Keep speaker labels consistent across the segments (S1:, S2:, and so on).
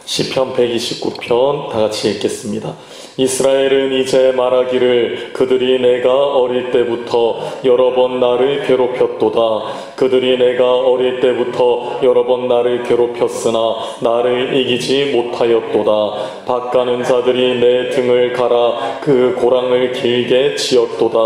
S1: 시편 129편 다같이 읽겠습니다. 이스라엘은 이제 말하기를 그들이 내가 어릴 때부터 여러 번 나를 괴롭혔도다. 그들이 내가 어릴 때부터 여러 번 나를 괴롭혔으나 나를 이기지 못하였도다. 밭가는 자들이 내 등을 갈아 그 고랑을 길게 지었도다.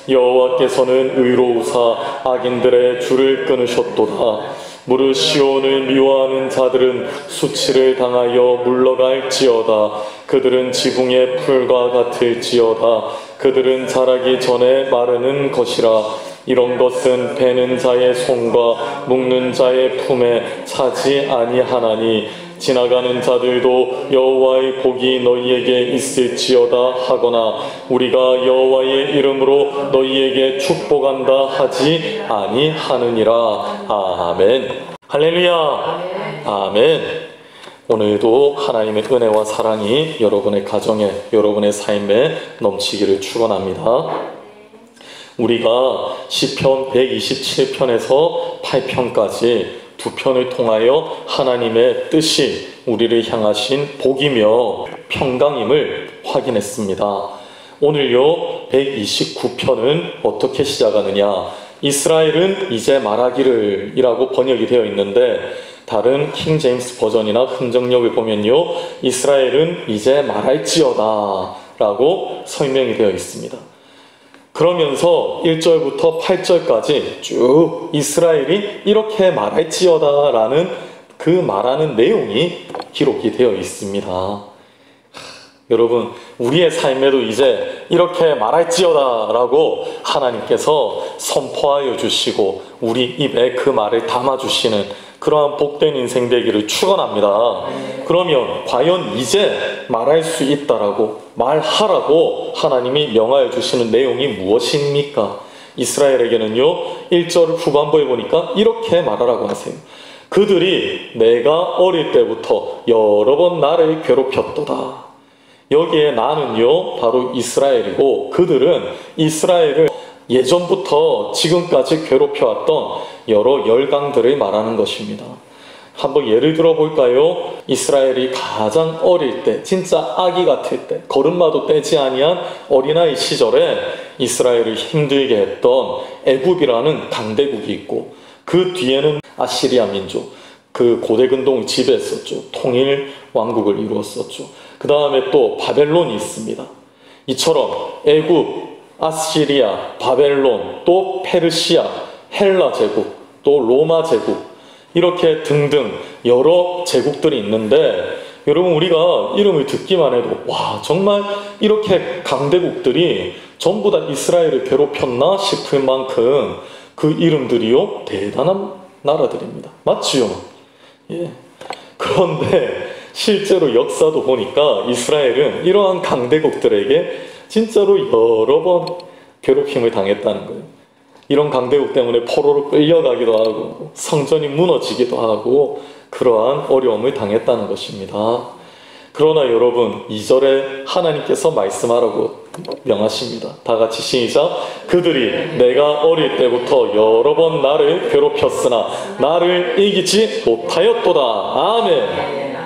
S1: 여호와께서는 의로우사 악인들의 줄을 끊으셨도다. 무릇 시온을 미워하는 자들은 수치를 당하여 물러갈지어다. 그들은 지붕의 풀과 같을지어다. 그들은 자라기 전에 마르는 것이라. 이런 것은 베는 자의 손과 묶는 자의 품에 차지 아니하나니 지나가는 자들도 여호와의 복이 너희에게 있을지어다 하거나 우리가 여호와의 이름으로 너희에게 축복한다 하지 아니하느니라. 아멘. 할렐루야. 아멘. 오늘도 하나님의 은혜와 사랑이 여러분의 가정에, 여러분의 삶에 넘치기를 축원합니다. 우리가 시편 127편에서 8편까지 두 편을 통하여 하나님의 뜻이 우리를 향하신 복이며 평강임을 확인했습니다. 오늘요 129편은 어떻게 시작하느냐? 이스라엘은 이제 말하기를 이라고 번역이 되어 있는데 다른 킹 제임스 버전이나 흥정역을 보면요 이스라엘은 이제 말할지어다 라고 설명이 되어 있습니다. 그러면서 1절부터 8절까지 쭉 이스라엘이 이렇게 말할지어다 라는 그 말하는 내용이 기록이 되어 있습니다. 여러분, 우리의 삶에도 이제 이렇게 말할지어다 라고 하나님께서 선포하여 주시고 우리 입에 그 말을 담아주시는 그러한 복된 인생 되기를 축원합니다. 그러면 과연 이제 말할 수 있다라고 말하라고 하나님이 명하여 주시는 내용이 무엇입니까? 이스라엘에게는요 1절 후반부에 보니까 이렇게 말하라고 하세요. 그들이 내가 어릴 때부터 여러 번 나를 괴롭혔도다. 여기에 나는요 바로 이스라엘이고 그들은 이스라엘을 예전부터 지금까지 괴롭혀왔던 여러 열강들을 말하는 것입니다. 한번 예를 들어 볼까요? 이스라엘이 가장 어릴 때, 진짜 아기 같을 때, 걸음마도 떼지 아니한 어린아이 시절에 이스라엘을 힘들게 했던 애굽이라는 강대국이 있고 그 뒤에는 아시리아 민족, 그 고대 근동을 지배했었죠. 통일 왕국을 이루었었죠. 그 다음에 또 바벨론이 있습니다. 이처럼 애굽, 아시리아, 바벨론, 또 페르시아, 헬라 제국, 또 로마 제국 이렇게 등등 여러 제국들이 있는데 여러분 우리가 이름을 듣기만 해도 와 정말 이렇게 강대국들이 전부 다 이스라엘을 괴롭혔나 싶을 만큼 그 이름들이요 대단한 나라들입니다. 맞지요? 예. 그런데 실제로 역사도 보니까 이스라엘은 이러한 강대국들에게 진짜로 여러 번 괴롭힘을 당했다는 거예요. 이런 강대국 때문에 포로로 끌려가기도 하고 성전이 무너지기도 하고 그러한 어려움을 당했다는 것입니다. 그러나 여러분 2절에 하나님께서 말씀하라고 명하십니다. 다 같이 시작. 그들이 내가 어릴 때부터 여러 번 나를 괴롭혔으나 나를 이기지 못하였도다. 아멘.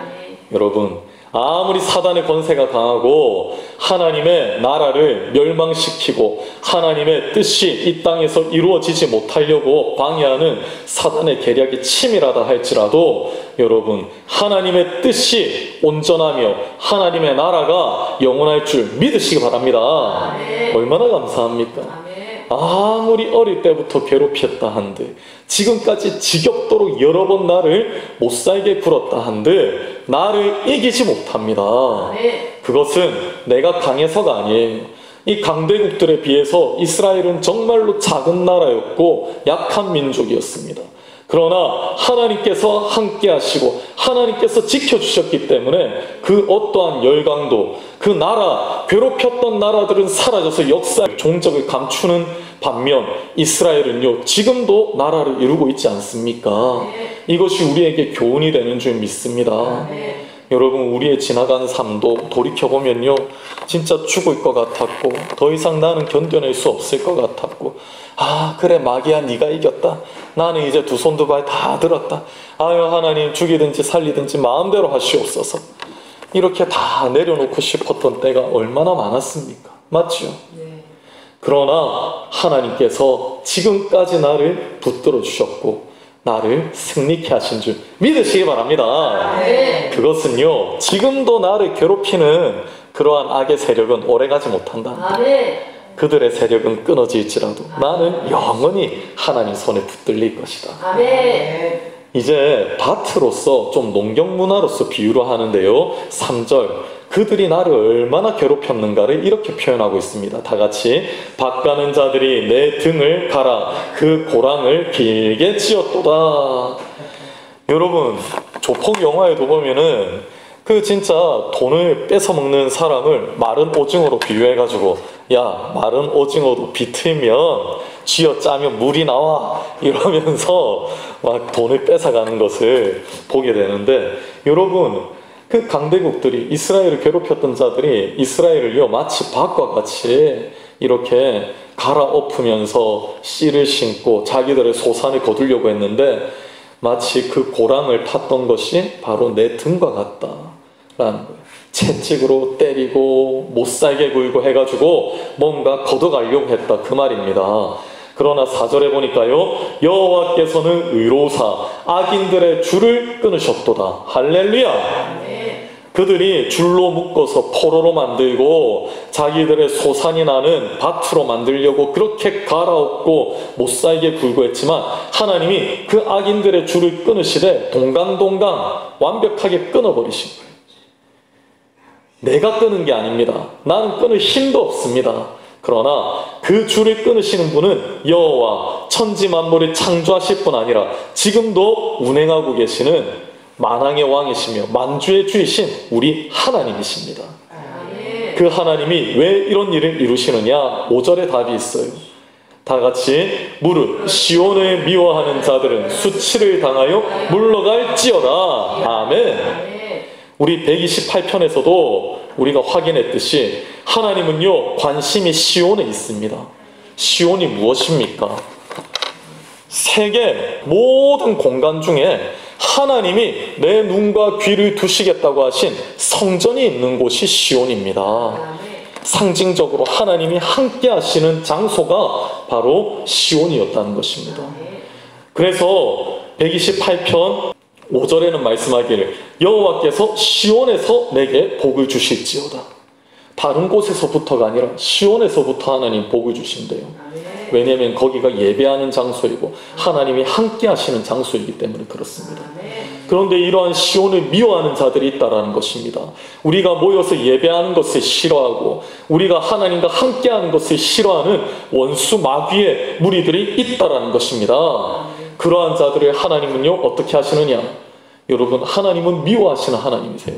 S1: 여러분 아무리 사단의 권세가 강하고 하나님의 나라를 멸망시키고 하나님의 뜻이 이 땅에서 이루어지지 못하려고 방해하는 사단의 계략이 치밀하다 할지라도 여러분 하나님의 뜻이 온전하며 하나님의 나라가 영원할 줄 믿으시기 바랍니다. 얼마나 감사합니까? 아무리 어릴 때부터 괴롭혔다 한들 지금까지 지겹도록 여러 번 나를 못살게 굴었다 한들 나를 이기지 못합니다. 그것은 내가 강해서가 아니에요. 이 강대국들에 비해서 이스라엘은 정말로 작은 나라였고 약한 민족이었습니다. 그러나 하나님께서 함께 하시고 하나님께서 지켜주셨기 때문에 그 어떠한 열강도 그 나라, 괴롭혔던 나라들은 사라져서 역사의 종적을 감추는 반면 이스라엘은요 지금도 나라를 이루고 있지 않습니까? 이것이 우리에게 교훈이 되는 줄 믿습니다. 여러분 우리의 지나간 삶도 돌이켜보면요 진짜 죽을 것 같았고 더 이상 나는 견뎌낼 수 없을 것 같았고 아 그래 마귀야 네가 이겼다 나는 이제 두 손 두 발 다 들었다. 아유 하나님 죽이든지 살리든지 마음대로 하시옵소서. 이렇게 다 내려놓고 싶었던 때가 얼마나 많았습니까? 맞죠? 그러나 하나님께서 지금까지 나를 붙들어 주셨고 나를 승리케 하신 줄 믿으시기 바랍니다. 그것은요, 지금도 나를 괴롭히는 그러한 악의 세력은 오래가지 못한다. 그들의 세력은 끊어질지라도 나는 영원히 하나님 손에 붙들릴 것이다. 이제 밭으로서 좀 농경문화로서 비유를 하는데요, 3절 그들이 나를 얼마나 괴롭혔는가를 이렇게 표현하고 있습니다. 다 같이 밭 가는 자들이 내 등을 갈아 그 고랑을 길게 찧었도다. 여러분 조폭 영화에도 보면은 그 진짜 돈을 뺏어먹는 사람을 마른 오징어로 비유해가지고 야 마른 오징어도 비틀면 쥐어짜면 물이 나와 이러면서 막 돈을 뺏어가는 것을 보게 되는데, 여러분 그 강대국들이 이스라엘을 괴롭혔던 자들이 이스라엘을요 마치 밭과 같이 이렇게 갈아엎으면서 씨를 심고 자기들의 소산을 거두려고 했는데 마치 그 고랑을 탔던 것이 바로 내 등과 같다라는 거예요. 채찍으로 때리고 못살게 굴고 해가지고 뭔가 걷어가려고 했다 그 말입니다. 그러나 4절에 보니까요, 여호와께서는 의로우사 악인들의 줄을 끊으셨도다. 할렐루야. 그들이 줄로 묶어서 포로로 만들고 자기들의 소산이 나는 밭으로 만들려고 그렇게 갈아엎고 못살게 굴고 했지만 하나님이 그 악인들의 줄을 끊으시되 동강동강 완벽하게 끊어버리신 거예요. 내가 끊은 게 아닙니다. 나는 끊을 힘도 없습니다. 그러나 그 줄을 끊으시는 분은 여호와 천지 만물을 창조하실 뿐 아니라 지금도 운행하고 계시는 만왕의 왕이시며 만주의 주이신 우리 하나님이십니다. 그 하나님이 왜 이런 일을 이루시느냐? 5절에 답이 있어요. 다 같이 무릇 시온을 미워하는 자들은 수치를 당하여 물러갈지어다. 아멘. 우리 128편에서도 우리가 확인했듯이 하나님은요 관심이 시온에 있습니다. 시온이 무엇입니까? 세계 모든 공간 중에 하나님이 내 눈과 귀를 두시겠다고 하신 성전이 있는 곳이 시온입니다. 상징적으로 하나님이 함께 하시는 장소가 바로 시온이었다는 것입니다. 그래서 128편 5절에는 말씀하기를 여호와께서 시온에서 내게 복을 주실지어다. 다른 곳에서부터가 아니라 시온에서부터 하나님 복을 주신대요. 왜냐하면 거기가 예배하는 장소이고 하나님이 함께 하시는 장소이기 때문에 그렇습니다. 그런데 이러한 시온을 미워하는 자들이 있다라는 것입니다. 우리가 모여서 예배하는 것을 싫어하고 우리가 하나님과 함께하는 것을 싫어하는 원수 마귀의 무리들이 있다라는 것입니다. 그러한 자들을 하나님은요 어떻게 하시느냐? 여러분 하나님은 미워하시는 하나님이세요.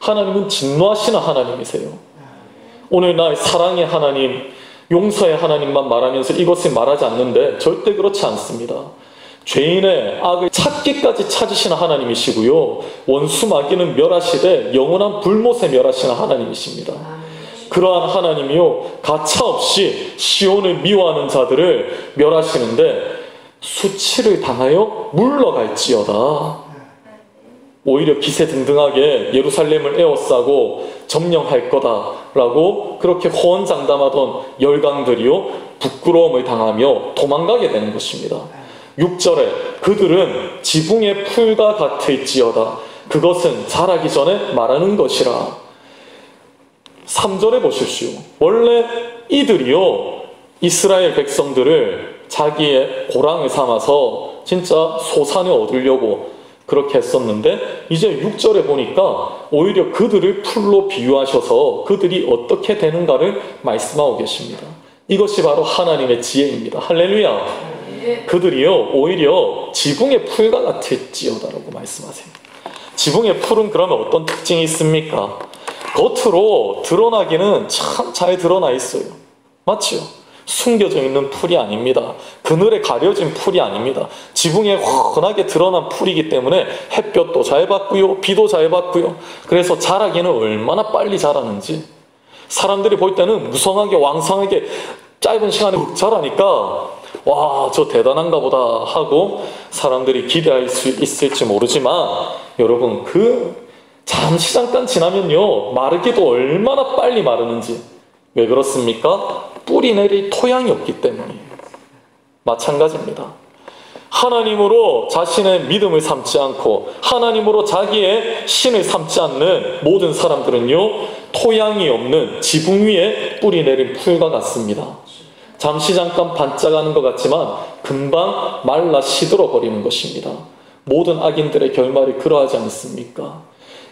S1: 하나님은 진노하시는 하나님이세요. 오늘날 사랑의 하나님, 용서의 하나님만 말하면서 이것을 말하지 않는데 절대 그렇지 않습니다. 죄인의 악을 찾기까지 찾으시는 하나님이시고요, 원수 마귀는 멸하시되 영원한 불못에 멸하시는 하나님이십니다. 그러한 하나님이요 가차없이 시온을 미워하는 자들을 멸하시는데 수치를 당하여 물러갈지어다. 오히려 기세등등하게 예루살렘을 에워싸고 점령할 거다라고 그렇게 호언장담하던 열강들이요 부끄러움을 당하며 도망가게 되는 것입니다. 6절에 그들은 지붕의 풀과 같을지어다. 그것은 자라기 전에 말하는 것이라. 3절에 보십시오. 원래 이들이요 이스라엘 백성들을 자기의 고랑을 삼아서 진짜 소산을 얻으려고 그렇게 했었는데 이제 6절에 보니까 오히려 그들을 풀로 비유하셔서 그들이 어떻게 되는가를 말씀하고 계십니다. 이것이 바로 하나님의 지혜입니다. 할렐루야. 그들이요 오히려 지붕의 풀과 같을지어다라고 말씀하세요. 지붕의 풀은 그러면 어떤 특징이 있습니까? 겉으로 드러나기는 참 잘 드러나 있어요. 맞죠? 숨겨져 있는 풀이 아닙니다. 그늘에 가려진 풀이 아닙니다. 지붕에 훤하게 드러난 풀이기 때문에 햇볕도 잘 받고요, 비도 잘 받고요. 그래서 자라기는 얼마나 빨리 자라는지 사람들이 볼 때는 무성하게 왕성하게 짧은 시간에 자라니까 와, 저 대단한가 보다 하고 사람들이 기대할 수 있을지 모르지만 여러분, 그 잠시 잠깐 지나면요, 마르기도 얼마나 빨리 마르는지. 왜 그렇습니까? 뿌리 내릴 토양이 없기 때문이에요. 마찬가지입니다. 하나님으로 자신의 믿음을 삼지 않고 하나님으로 자기의 신을 삼지 않는 모든 사람들은요, 토양이 없는 지붕 위에 뿌리 내린 풀과 같습니다. 잠시 잠깐 반짝하는 것 같지만 금방 말라 시들어 버리는 것입니다. 모든 악인들의 결말이 그러하지 않습니까?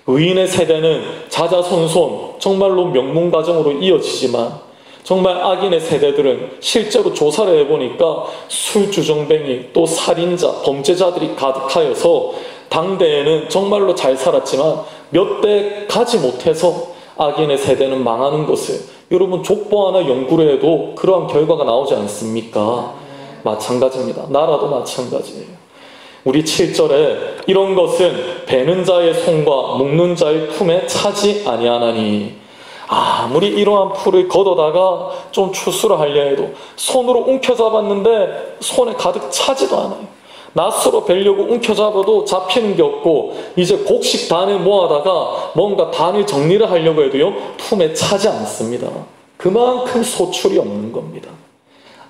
S1: 의인의 세대는 자자손손 정말로 명문가정으로 이어지지만 정말 악인의 세대들은 실제로 조사를 해보니까 술주정뱅이, 또 살인자, 범죄자들이 가득하여서 당대에는 정말로 잘 살았지만 몇 대 가지 못해서 악인의 세대는 망하는 것을 여러분 족보 하나 연구를 해도 그러한 결과가 나오지 않습니까? 마찬가지입니다. 나라도 마찬가지예요. 우리 7절에 이런 것은 베는 자의 손과 묶는 자의 품에 차지 아니하나니, 아무리 이러한 풀을 걷어다가 좀 추수를 하려 해도 손으로 움켜잡았는데 손에 가득 차지도 않아요. 낫으로 베려고 움켜잡아도 잡히는 게 없고 이제 곡식 단을 모아다가 뭔가 단을 정리를 하려고 해도요, 품에 차지 않습니다. 그만큼 소출이 없는 겁니다.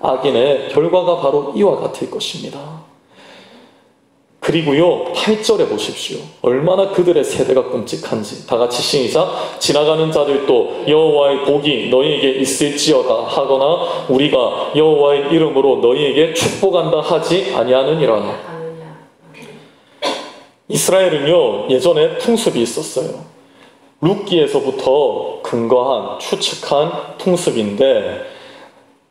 S1: 악인의 결과가 바로 이와 같을 것입니다. 그리고요, 8절에 보십시오. 얼마나 그들의 세대가 끔찍한지. 다 같이 시작. 지나가는 자들도 여호와의 복이 너희에게 있을지어다 하거나 우리가 여호와의 이름으로 너희에게 축복한다 하지 아니하느니라. 이스라엘은요, 예전에 풍습이 있었어요. 룻기에서부터 근거한 추측한 풍습인데,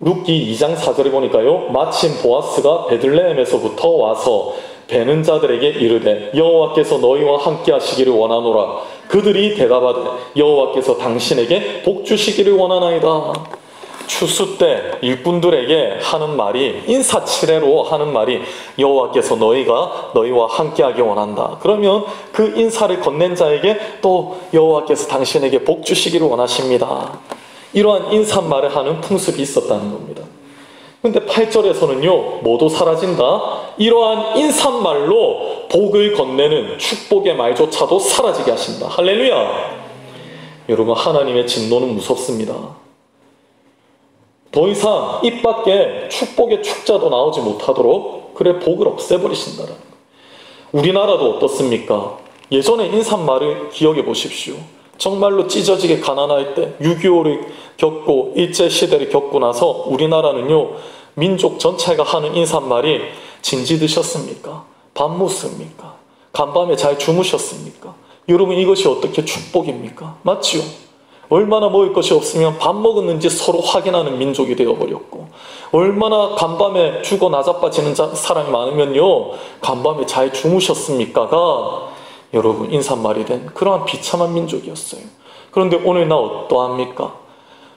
S1: 룻기 2장 4절에 보니까요, 마침 보아스가 베들레헴에서부터 와서 베는 자들에게 이르되 여호와께서 너희와 함께 하시기를 원하노라. 그들이 대답하되 여호와께서 당신에게 복 주시기를 원하나이다. 추수 때 일꾼들에게 하는 말이, 인사치레로 하는 말이 여호와께서 너희와 함께 하기 원한다. 그러면 그 인사를 건넨 자에게 또 여호와께서 당신에게 복 주시기를 원하십니다. 이러한 인사말을 하는 풍습이 있었다는 겁니다. 근데 8절에서는요, 모두 사라진다. 이러한 인사말로 복을 건네는 축복의 말조차도 사라지게 하신다. 할렐루야! 여러분, 하나님의 진노는 무섭습니다. 더 이상 입 밖에 축복의 축자도 나오지 못하도록 그래 복을 없애버리신다라는 거예요. 우리나라도 어떻습니까? 예전의 인사말을 기억해 보십시오. 정말로 찢어지게 가난할 때 6.25를 겪고 일제시대를 겪고 나서 우리나라는요, 민족 전체가 하는 인사말이 진지 드셨습니까? 밥 묻습니까? 간밤에 잘 주무셨습니까? 여러분, 이것이 어떻게 축복입니까? 맞지요? 얼마나 먹을 것이 없으면 밥 먹었는지 서로 확인하는 민족이 되어버렸고, 얼마나 간밤에 죽어 나자빠지는 사람이 많으면요, 간밤에 잘 주무셨습니까가 여러분 인사말이 된 그러한 비참한 민족이었어요. 그런데 오늘 나 어떠합니까?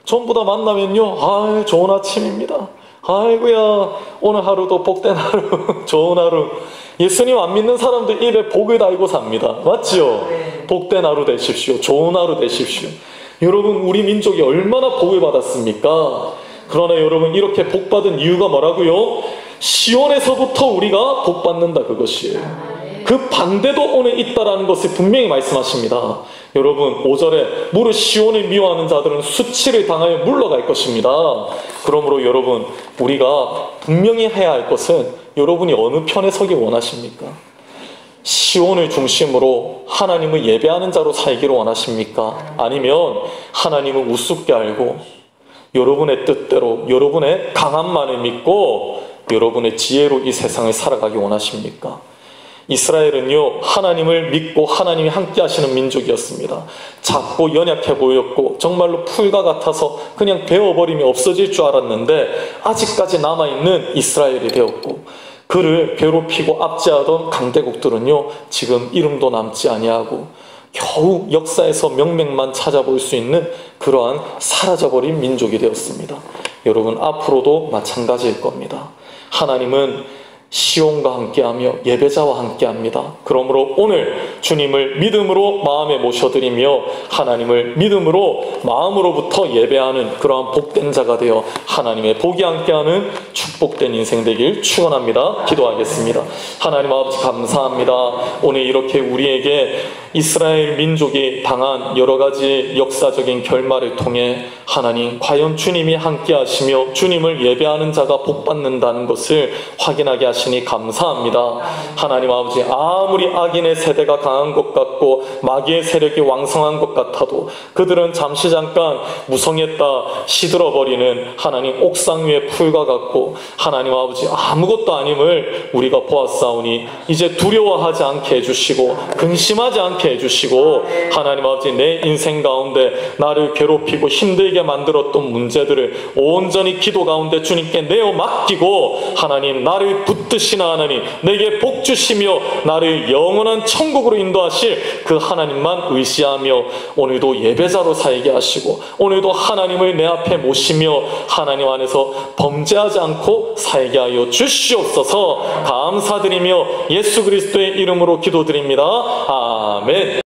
S1: 전부 다 만나면요, 아이 좋은 아침입니다. 아이고야 오늘 하루도 복된 하루, 좋은 하루. 예수님 안 믿는 사람들 입에 복을 달고 삽니다. 맞지요? 복된 하루 되십시오. 좋은 하루 되십시오. 여러분, 우리 민족이 얼마나 복을 받았습니까? 그러나 여러분, 이렇게 복 받은 이유가 뭐라고요? 시온에서부터 우리가 복 받는다, 그것이에요. 그 반대도 오늘 있다라는 것을 분명히 말씀하십니다. 여러분, 5절에 무릇 시온을 미워하는 자들은 수치를 당하여 물러갈 것입니다. 그러므로 여러분, 우리가 분명히 해야 할 것은, 여러분이 어느 편에 서기 원하십니까? 시온을 중심으로 하나님을 예배하는 자로 살기를 원하십니까? 아니면 하나님을 우습게 알고 여러분의 뜻대로 여러분의 강함만을 믿고 여러분의 지혜로 이 세상을 살아가기 원하십니까? 이스라엘은요, 하나님을 믿고 하나님이 함께 하시는 민족이었습니다. 작고 연약해 보였고 정말로 풀과 같아서 그냥 베어버리면 없어질 줄 알았는데 아직까지 남아있는 이스라엘이 되었고, 그를 괴롭히고 압제하던 강대국들은요, 지금 이름도 남지 아니하고 겨우 역사에서 명맥만 찾아볼 수 있는 그러한 사라져버린 민족이 되었습니다. 여러분, 앞으로도 마찬가지일 겁니다. 하나님은 시온과 함께하며 예배자와 함께합니다. 그러므로 오늘 주님을 믿음으로 마음에 모셔드리며 하나님을 믿음으로 마음으로부터 예배하는 그러한 복된 자가 되어 하나님의 복이 함께하는 축복된 인생 되길 축원합니다. 기도하겠습니다. 하나님 아버지 감사합니다. 오늘 이렇게 우리에게 이스라엘 민족이 당한 여러 가지 역사적인 결말을 통해 하나님 과연 주님이 함께 하시며 주님을 예배하는 자가 복받는다는 것을 확인하게 하시니 감사합니다. 하나님 아버지 아무리 악인의 세대가 강한 것 같고 마귀의 세력이 왕성한 것 같아도 그들은 잠시 잠깐 무성했다 시들어버리는 하나님 옥상 위의 풀과 같고 하나님 아버지 아무것도 아님을 우리가 보았사오니 이제 두려워하지 않게 해주시고 근심하지 않게 해주시고 하나님 아버지 내 인생 가운데 나를 괴롭히고 힘들게 만들었던 문제들을 온전히 기도 가운데 주님께 내어 맡기고 하나님 나를 붙드시나 하나님 내게 복 주시며 나를 영원한 천국으로 인도하실 그 하나님만 의지하며 오늘도 예배자로 살게 하시고 오늘도 하나님을 내 앞에 모시며 하나님 안에서 범죄하지 않고 살게 하여 주시옵소서. 감사드리며 예수 그리스도의 이름으로 기도드립니다. 아멘.